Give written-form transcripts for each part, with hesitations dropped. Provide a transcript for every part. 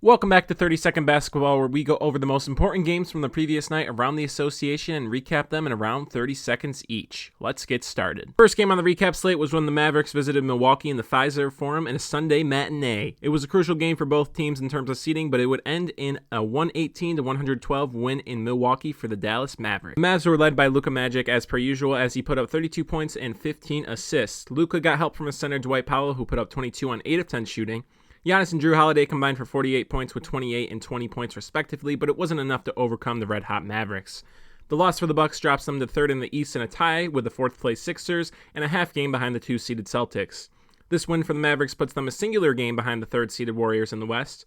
Welcome back to 30-Second Basketball, where we go over the most important games from the previous night around the association and recap them in around 30 seconds each. Let's get started. First game on the recap slate was when the Mavericks visited Milwaukee in the Fiserv Forum in a Sunday matinee. It was a crucial game for both teams in terms of seeding, but it would end in a 118-112 win in Milwaukee for the Dallas Mavericks. The Mavs were led by Luka Magic as per usual, as he put up 32 points and 15 assists. Luka got help from his center Dwight Powell, who put up 22 on 8 of 10 shooting. Giannis and Drew Holiday combined for 48 points with 28 and 20 points respectively, but it wasn't enough to overcome the red-hot Mavericks. The loss for the Bucks drops them to third in the East in a tie with the fourth-place Sixers and a half game behind the two-seeded Celtics. This win for the Mavericks puts them a singular game behind the third-seeded Warriors in the West.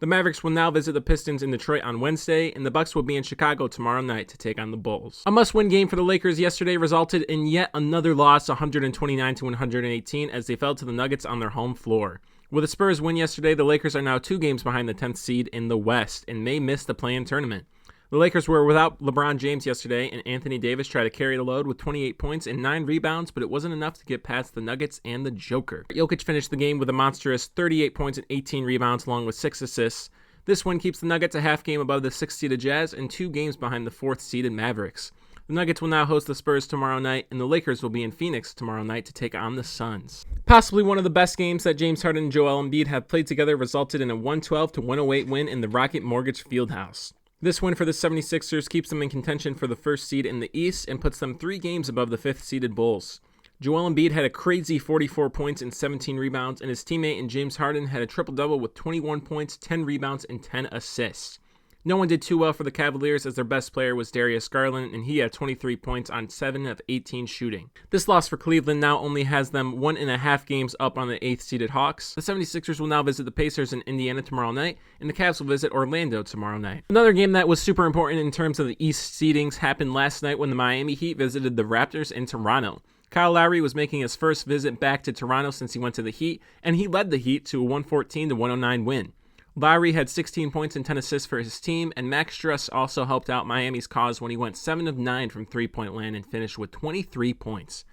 The Mavericks will now visit the Pistons in Detroit on Wednesday, and the Bucks will be in Chicago tomorrow night to take on the Bulls. A must-win game for the Lakers yesterday resulted in yet another loss, 129-118, as they fell to the Nuggets on their home floor. With a Spurs win yesterday, the Lakers are now 2 games behind the 10th seed in the West and may miss the play-in tournament. The Lakers were without LeBron James yesterday, and Anthony Davis tried to carry the load with 28 points and 9 rebounds, but it wasn't enough to get past the Nuggets and the Joker. Jokic finished the game with a monstrous 38 points and 18 rebounds along with 6 assists. This win keeps the Nuggets a half game above the 6th-seeded Jazz and 2 games behind the 4th-seeded Mavericks. The Nuggets will now host the Spurs tomorrow night, and the Lakers will be in Phoenix tomorrow night to take on the Suns. Possibly one of the best games that James Harden and Joel Embiid have played together resulted in a 112-108 win in the Rocket Mortgage Fieldhouse. This win for the 76ers keeps them in contention for the first seed in the East and puts them 3 games above the 5th-seeded Bulls. Joel Embiid had a crazy 44 points and 17 rebounds, and his teammate in James Harden had a triple-double with 21 points, 10 rebounds, and 10 assists. No one did too well for the Cavaliers, as their best player was Darius Garland, and he had 23 points on 7 of 18 shooting. This loss for Cleveland now only has them 1.5 games up on the 8th-seeded Hawks. The 76ers will now visit the Pacers in Indiana tomorrow night, and the Cavs will visit Orlando tomorrow night. Another game that was super important in terms of the East seedings happened last night when the Miami Heat visited the Raptors in Toronto. Kyle Lowry was making his first visit back to Toronto since he went to the Heat, and he led the Heat to a 114-109 win. Lowry had 16 points and 10 assists for his team, and Max Strus also helped out Miami's cause when he went 7 of 9 from three-point land and finished with 23 points.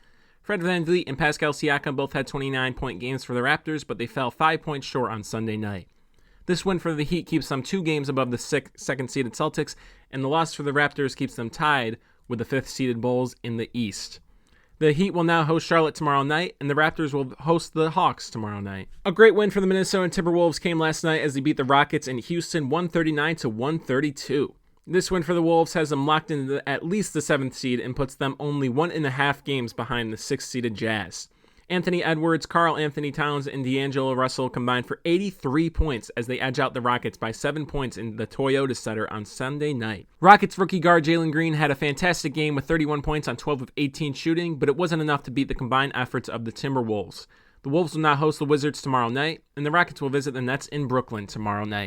Fred VanVleet and Pascal Siakam both had 29-point games for the Raptors, but they fell 5 points short on Sunday night. This win for the Heat keeps them 2 games above the second-seeded Celtics, and the loss for the Raptors keeps them tied with the 5th-seeded Bulls in the East. The Heat will now host Charlotte tomorrow night, and the Raptors will host the Hawks tomorrow night. A great win for the Minnesota Timberwolves came last night as they beat the Rockets in Houston 139-132. This win for the Wolves has them locked into at least the 7th seed and puts them only 1.5 games behind the 6th-seeded Jazz. Anthony Edwards, Karl Anthony Towns, and D'Angelo Russell combined for 83 points as they edge out the Rockets by 7 points in the Toyota Center on Sunday night. Rockets rookie guard Jalen Green had a fantastic game with 31 points on 12 of 18 shooting, but it wasn't enough to beat the combined efforts of the Timberwolves. The Wolves will now host the Wizards tomorrow night, and the Rockets will visit the Nets in Brooklyn tomorrow night.